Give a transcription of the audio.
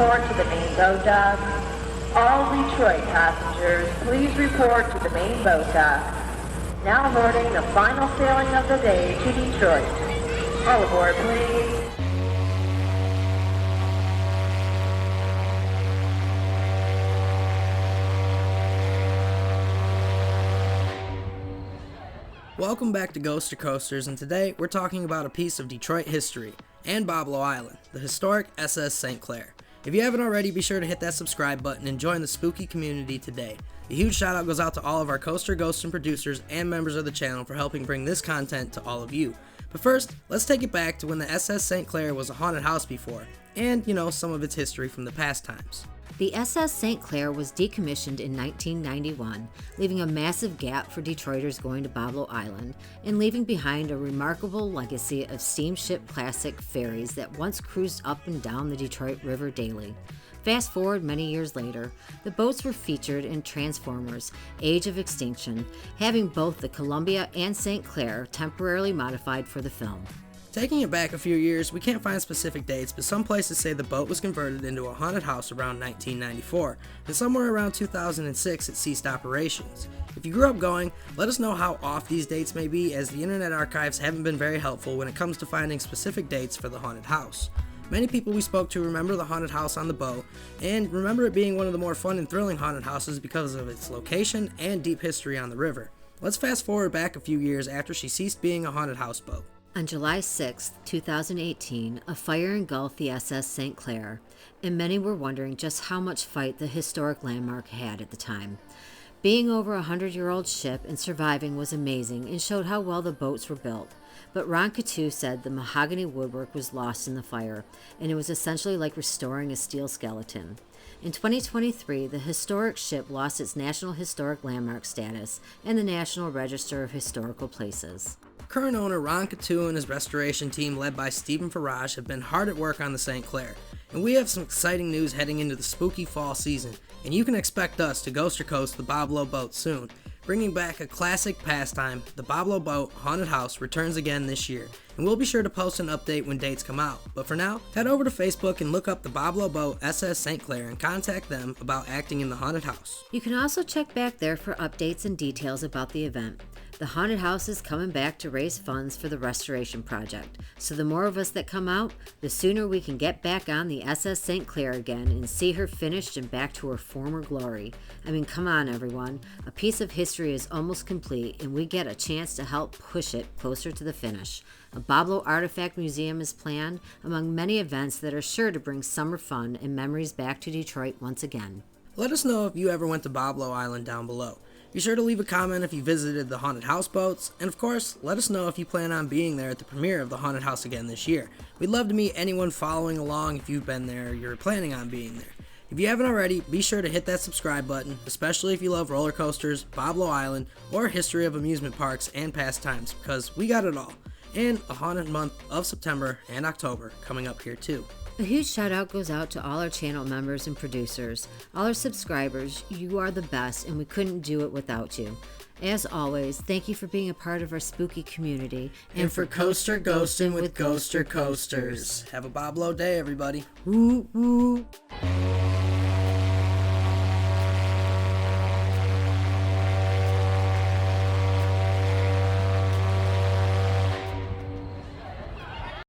report to the main boat dock. All Detroit passengers, please report to the main boat dock. Now boarding the final sailing of the day to Detroit. All aboard, please. Welcome back to Ghoster Coasters, and today we're talking about a piece of Detroit history and Boblo Island, the historic SS St. Clair. If you haven't already, be sure to hit that subscribe button and join the spooky community today. A huge shout out goes out to all of our Coaster Ghosts and producers and members of the channel for helping bring this content to all of you. But first, let's take it back to when the SS St. Clair was a haunted house before, and some of its history from the past times. The SS St. Clair was decommissioned in 1991, leaving a massive gap for Detroiters going to Boblo Island, and leaving behind a remarkable legacy of steamship classic ferries that once cruised up and down the Detroit River daily. Fast forward many years later, the boats were featured in Transformers: Age of Extinction, having both the Columbia and St. Clair temporarily modified for the film. Taking it back a few years, we can't find specific dates, but some places say the boat was converted into a haunted house around 1994, and somewhere around 2006 it ceased operations. If you grew up going, let us know how off these dates may be, as the Internet archives haven't been very helpful when it comes to finding specific dates for the haunted house. Many people we spoke to remember the haunted house on the boat, and remember it being one of the more fun and thrilling haunted houses because of its location and deep history on the river. Let's fast forward back a few years after she ceased being a haunted house boat. On July 6, 2018, a fire engulfed the SS St. Clair, and many were wondering just how much fight the historic landmark had at the time. Being over a 100-year-old ship and surviving was amazing and showed how well the boats were built. But Ron Coutu said the mahogany woodwork was lost in the fire, and it was essentially like restoring a steel skeleton. In 2023, the historic ship lost its National Historic Landmark status and the National Register of Historical Places. Current owner Ron Coutu and his restoration team led by Stephen Farage have been hard at work on the St. Clair, and we have some exciting news heading into the spooky fall season, and you can expect us to Ghoster Coast the Boblo boat soon. Bringing back a classic pastime, the Boblo Boat Haunted House returns again this year, and we'll be sure to post an update when dates come out. But for now, head over to Facebook and look up the Boblo Boat SS St. Clair and contact them about acting in the haunted house. You can also check back there for updates and details about the event. The haunted house is coming back to raise funds for the restoration project, so the more of us that come out, the sooner we can get back on the SS St. Clair again and see her finished and back to her former glory. I mean, come on everyone, a piece of history is almost complete and we get a chance to help push it closer to the finish. A Boblo Artifact Museum is planned, among many events that are sure to bring summer fun and memories back to Detroit once again. Let us know if you ever went to Boblo Island down below. Be sure to leave a comment if you visited the haunted house boats, and of course, let us know if you plan on being there at the premiere of the haunted house again this year. We'd love to meet anyone following along if you've been there or you're planning on being there. If you haven't already, be sure to hit that subscribe button, especially if you love roller coasters, Boblo Island, or history of amusement parks and pastimes, because we got it all. And a haunted month of September and October coming up here too. A huge shout out goes out to all our channel members and producers. All our subscribers, you are the best and we couldn't do it without you. As always, thank you for being a part of our spooky community. And for Coaster Ghostin' with Ghoster Coasters. Have a Boblo day, everybody. Woo woo.